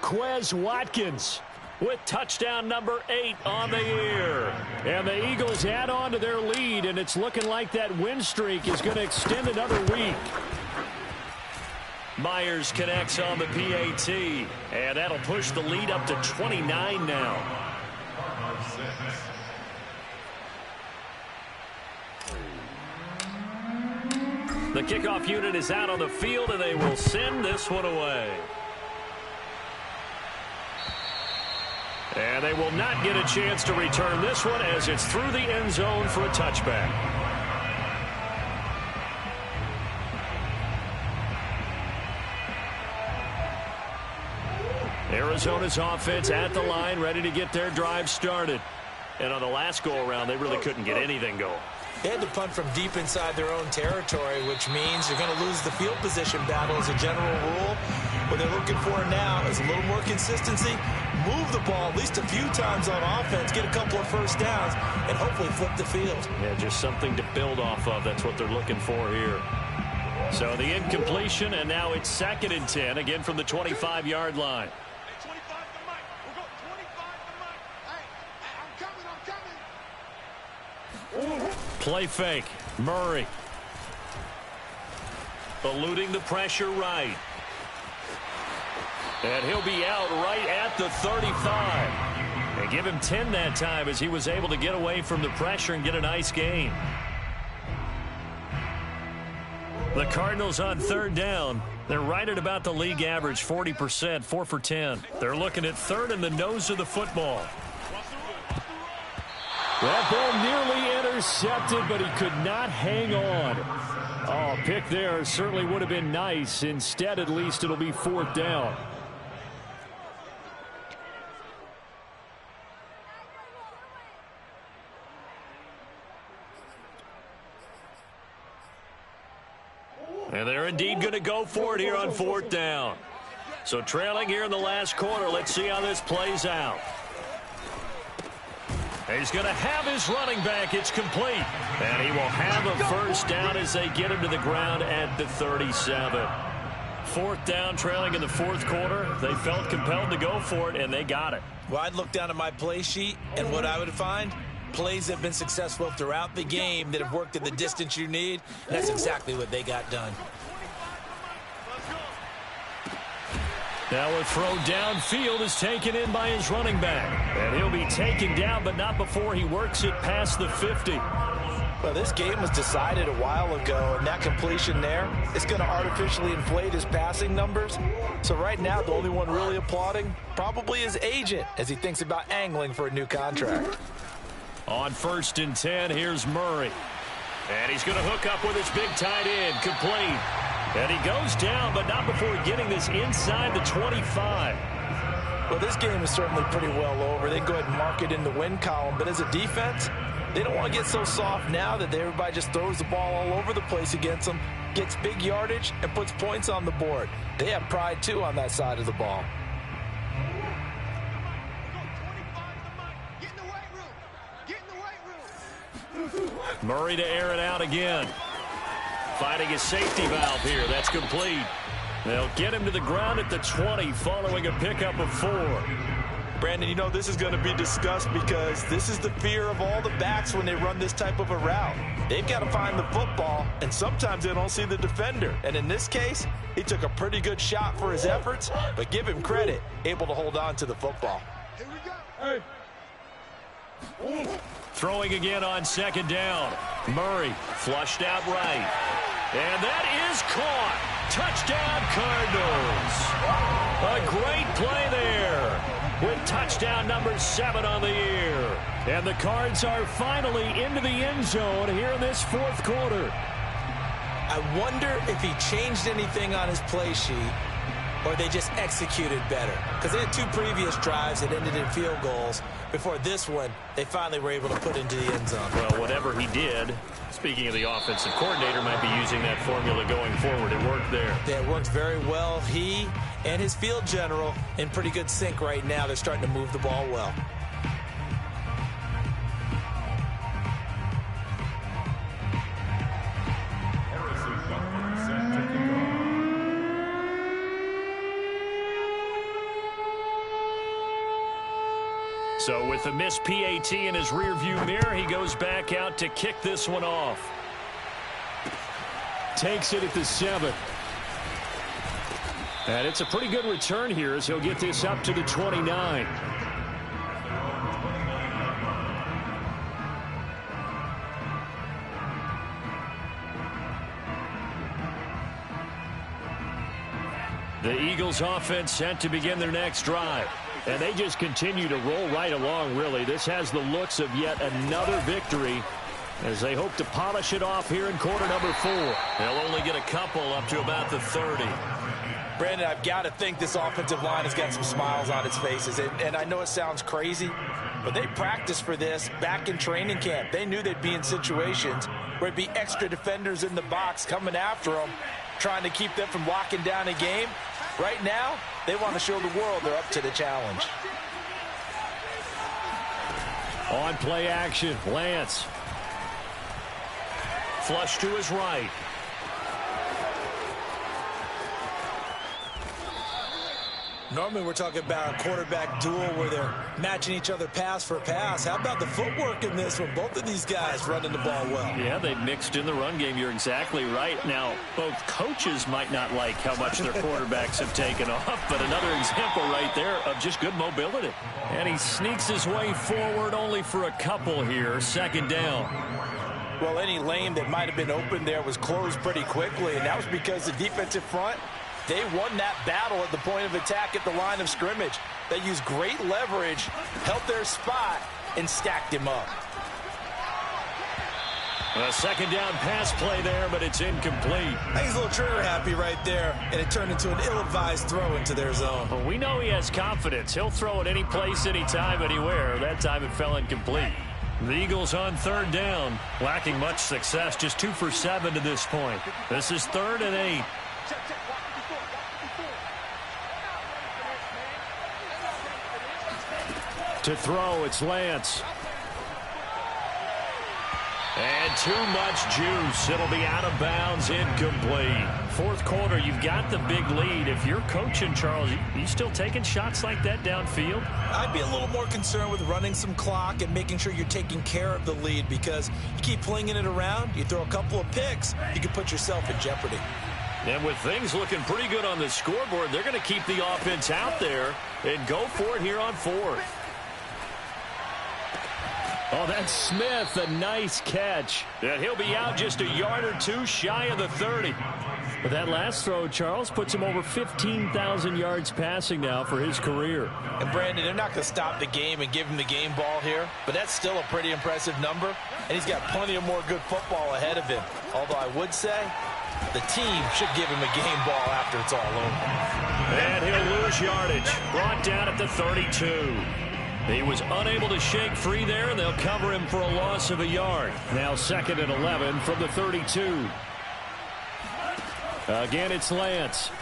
Quez Watkins with touchdown number 8 on the year. And the Eagles add on to their lead, and it's looking like that win streak is going to extend another week. Myers connects on the PAT, and that'll push the lead up to 29 now. The kickoff unit is out on the field, and they will send this one away. And they will not get a chance to return this one as it's through the end zone for a touchback. Arizona's offense at the line, ready to get their drive started. And on the last go-around, they really couldn't get anything going.
They had to punt from deep inside their own territory, which means you're going to lose the field position battle as a general rule. What they're looking for now is a little more consistency, move the ball at least a few times on offense, get a couple of first downs, and hopefully flip the field.
Yeah, just something to build off of. That's what they're looking for here. So the incompletion, and now it's 2nd and 10, again from the 25-yard line. Play fake. Murray. Eluding the pressure right. And he'll be out right at the 35. They give him 10 that time as he was able to get away from the pressure and get a nice gain. The Cardinals on 3rd down. They're right at about the league average, 40%, 4 for 10. They're looking at 3rd in the nose of the football. That ball nearly intercepted, but he could not hang on. Oh, pick there certainly would have been nice. Instead, at least it'll be 4th down. And they're indeed going to go for it here on 4th down. So trailing here in the last quarter. Let's see how this plays out. He's going to have his running back. It's complete. And he will have a first down as they get him to the ground at the 37. 4th down, trailing in the 4th quarter. They felt compelled to go for it, and they got it.
Well, I'd look down at my play sheet, and what I would find, plays that have been successful throughout the game that have worked at the distance you need. And that's exactly what they got done.
Now a throw downfield is taken in by his running back. And he'll be taken down, but not before he works it past the 50.
Well, this game was decided a while ago, and that completion there is going to artificially inflate his passing numbers. So right now, the only one really applauding probably his agent as he thinks about angling for a new contract.
On 1st and 10, here's Murray. And he's going to hook up with his big tight end, complete. And he goes down, but not before getting this inside the 25.
Well, this game is certainly pretty well over. They go ahead and mark it in the win column. But as a defense, they don't want to get so soft now that everybody just throws the ball all over the place against them, gets big yardage, and puts points on the board. They have pride, too, on that side of the ball.
Murray to air it out again. Finding his safety valve here. That's complete. They'll get him to the ground at the 20 following a pickup of 4.
Brandon, you know this is going to be discussed because this is the fear of all the backs when they run this type of a route. They've got to find the football, and sometimes they don't see the defender. And in this case, he took a pretty good shot for his efforts, but give him credit, able to hold on to the football.
Here we go. Hey.
Throwing again on 2nd down. Murray flushed out right. And that is caught. Touchdown, Cardinals. A great play there with touchdown number 7 on the year. And the Cards are finally into the end zone here in this 4th quarter.
I wonder if he changed anything on his play sheet or they just executed better. Because they had 2 previous drives that ended in field goals. Before this one, they finally were able to put into the end zone.
Well, whatever he did, speaking of the offensive coordinator, might be using that formula going forward. It worked there.
Yeah, it worked very well. He and his field general in pretty good sync right now. They're starting to move the ball well.
So with the missed PAT in his rearview mirror, he goes back out to kick this one off. Takes it at the 7. And it's a pretty good return here as he'll get this up to the 29. The Eagles offense set to begin their next drive. And they just continue to roll right along, really. This has the looks of yet another victory as they hope to polish it off here in quarter number 4.
They'll only get a couple up to about the 30.
Brandon, I've got to think this offensive line has got some smiles on its faces. And I know it sounds crazy, but they practiced for this back in training camp. They knew they'd be in situations where it'd be extra defenders in the box coming after them, trying to keep them from locking down a game. Right now, they want to show the world they're up to the challenge.
On play action, Lance. Flush to his right.
Normally we're talking about a quarterback duel where they're matching each other pass for pass. How about the footwork in this one? Both of these guys running the ball well.
Yeah, they mixed in the run game. You're exactly right. Now, both coaches might not like how much their quarterbacks have taken off, but another example right there of just good mobility. And he sneaks his way forward only for a couple here. Second down.
Well, any lane that might have been open there was closed pretty quickly, and that was because the defensive front, they won that battle at the point of attack at the line of scrimmage. They used great leverage, held their spot, and stacked him up.
A second down pass play there, but it's incomplete.
I think he's a little trigger happy right there, and it turned into an ill-advised throw into their zone.
Well, we know he has confidence. He'll throw it any place, anytime, anywhere. That time it fell incomplete. The Eagles on third down, lacking much success, just 2 for 7 to this point. This is 3rd and 8. To throw, it's Lance. And too much juice. It'll be out of bounds, incomplete. Fourth quarter, you've got the big lead. If you're coaching, Charles, you still taking shots like that downfield?
I'd be a little more concerned with running some clock and making sure you're taking care of the lead, because you keep flinging it around, you throw a couple of picks, you can put yourself in jeopardy.
And with things looking pretty good on the scoreboard, they're going to keep the offense out there and go for it here on 4th. Oh, that's Smith, a nice catch. And he'll be out just a yard or two shy of the 30. But that last throw, Charles, puts him over 15,000 yards passing now for his career.
And, Brandon, they're not going to stop the game and give him the game ball here, but that's still a pretty impressive number, and he's got plenty of more good football ahead of him. Although I would say the team should give him a game ball after it's all over.
And he'll lose yardage. Brought down at the 32. He was unable to shake free there, and they'll cover him for a loss of a yard. Now 2nd and 11 from the 32. Again, it's Lance.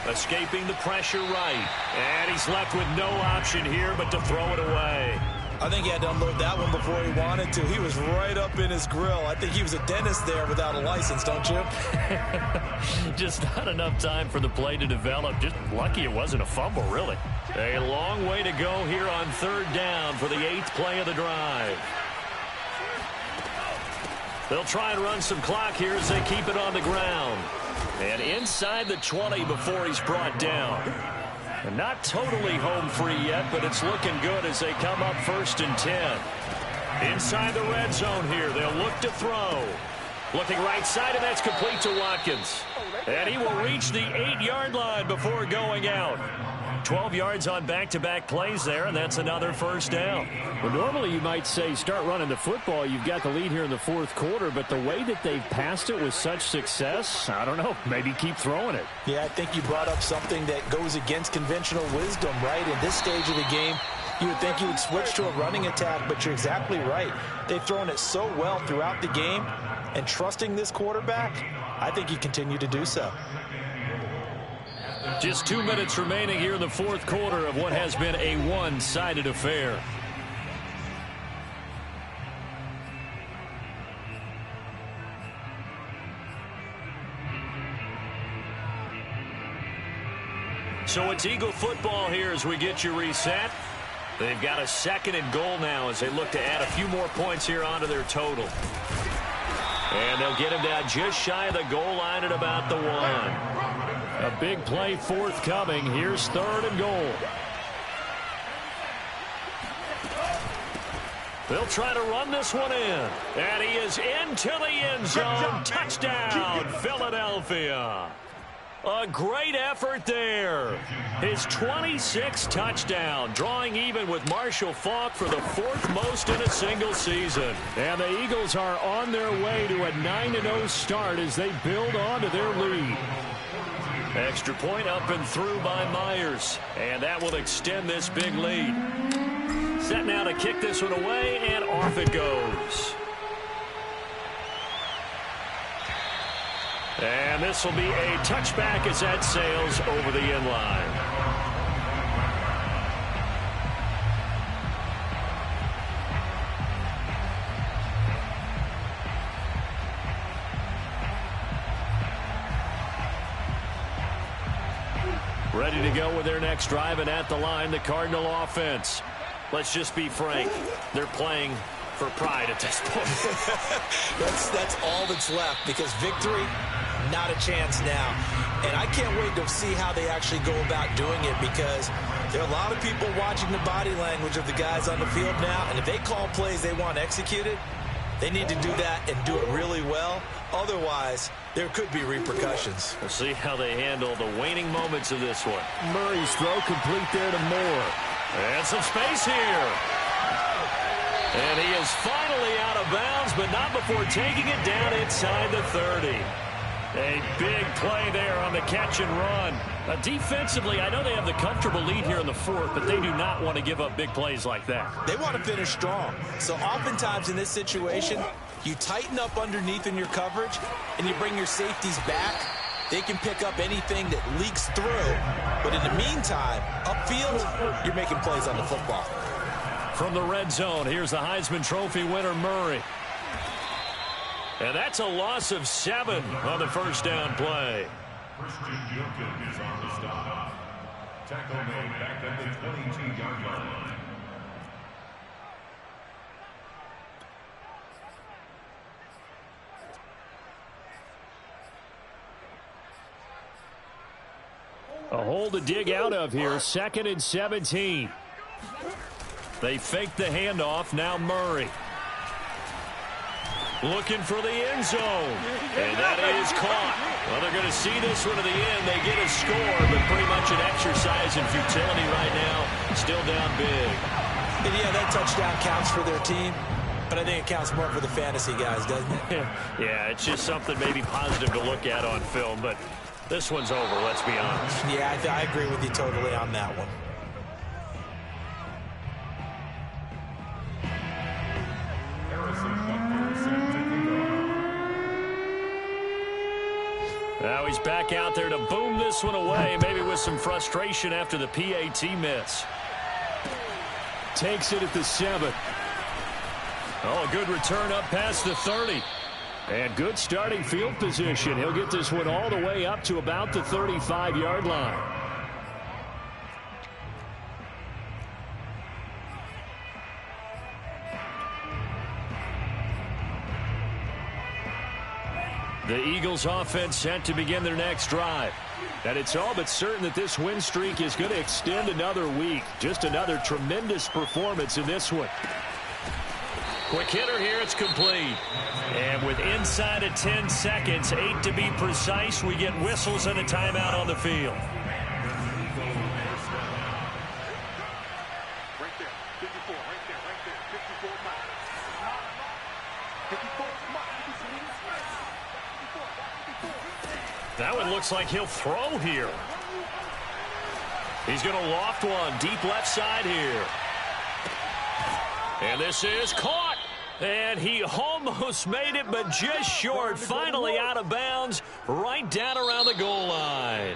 Escaping the pressure right. And he's left with no option here but to throw it away.
I think he had to unload that one before he wanted to. He was right up in his grill. I think he was a dentist there without a license, don't you?
Just not enough time for the play to develop. Just lucky it wasn't a fumble, really. A long way to go here on 3rd down for the 8th play of the drive. They'll try and run some clock here as they keep it on the ground. And inside the 20 before he's brought down. And not totally home free yet, but it's looking good as they come up 1st and 10. Inside the red zone here, they'll look to throw. Looking right side, and that's complete to Watkins. And he will reach the 8-yard line before going out. 12 yards on back-to-back plays there, and that's another 1st down. Well, normally you might say start running the football. You've got the lead here in the 4th quarter, but the way that they've passed it with such success, I don't know, maybe keep throwing it.
Yeah, I think you brought up something that goes against conventional wisdom, right? In this stage of the game, you would think you would switch to a running attack, but you're exactly right. They've thrown it so well throughout the game, and trusting this quarterback, I think you continue to do so.
Just 2 minutes remaining here in the 4th quarter of what has been a one-sided affair. So it's Eagle football here as we get you reset. They've got a 2nd and goal now as they look to add a few more points here onto their total. And they'll get him down just shy of the goal line at about the 1.
A big play forthcoming. Here's 3rd and goal.
They'll try to run this one in. And he is into the end zone. Touchdown, Philadelphia. A great effort there. His 26th touchdown, drawing even with Marshall Faulk for the 4th most in a single season.
And the Eagles are on their way to a 9-0 start as they build on to their lead.
Extra point up and through by Myers. And that will extend this big lead. Set now to kick this one away, and off it goes. And this will be a touchback as that sails over the end line. Ready to go with their next drive, and at the line, the Cardinal offense. Let's just be frank. They're playing for pride at this point.
That's all that's left, because victory, not a chance now. And I can't wait to see how they actually go about doing it, because there are a lot of people watching the body language of the guys on the field now, and if they call plays they want executed, they need to do that and do it really well. Otherwise, there could be repercussions.
We'll see how they handle the waning moments of this one.
Murray's throw complete there to Moore.
And some space here. And he is finally out of bounds, but not before taking it down inside the 30. A big play there on the catch and run. Defensively, I know they have the comfortable lead here in the 4th, but they do not want to give up big plays like that.
They want to finish strong. So oftentimes in this situation, you tighten up underneath in your coverage, and you bring your safeties back. They can pick up anything that leaks through. But in the meantime, upfield, you're making plays on the football.
From the red zone, here's the Heisman Trophy winner, Murray. And that's a loss of 7 on the first down play.
Christian Jenkins is on the stop. Tackle made back at the 22-yard line.
A hole to dig out of here. 2nd and 17.
They fake the handoff. Now Murray. Looking for the end zone. And that is caught. Well, they're going to see this one to the end. They get a score, but pretty much an exercise in futility right now. Still down big.
And yeah, that touchdown counts for their team, but I think it counts more for the fantasy guys, doesn't it?
Yeah, it's just something maybe positive to look at on film, but this one's over, let's be honest.
Yeah, I agree with you totally on that one.
Now he's back out there to boom this one away, maybe with some frustration after the PAT miss.
Takes it at the 7.
Oh, a good return up past the 30.
And good starting field position. He'll get this one all the way up to about the 35-yard line.
The Eagles offense set to begin their next drive.
And it's all but certain that this win streak is going to extend another week. Just another tremendous performance in this one.
Quick hitter here, it's complete. And with inside of 10 seconds, 8 to be precise, we get whistles and a timeout on the field. That one looks like he'll throw here. He's going to loft one deep left side here. And this is caught. And he almost made it, but just short. Finally out of bounds, right down around the goal line.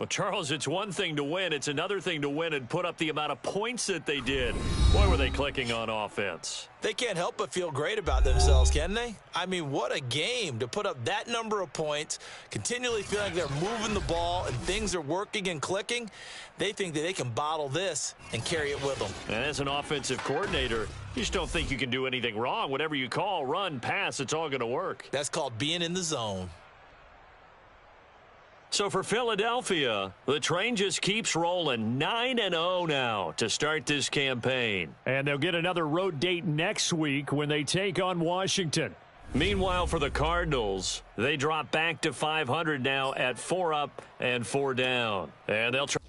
Well, Charles, it's one thing to win. It's another thing to win and put up the amount of points that they did. Boy, were they clicking on offense.
They can't help but feel great about themselves, can they? I mean, what a game to put up that number of points, continually feeling like they're moving the ball and things are working and clicking. They think that they can bottle this and carry it with them.
And as an offensive coordinator, you just don't think you can do anything wrong. Whatever you call, run, pass, it's all going to work.
That's called being in the zone.
So for Philadelphia, the train just keeps rolling. 9-0 now to start this campaign.
And they'll get another road date next week when they take on Washington.
Meanwhile, for the Cardinals, they drop back to 500 now at 4 up and 4 down. And they'll try.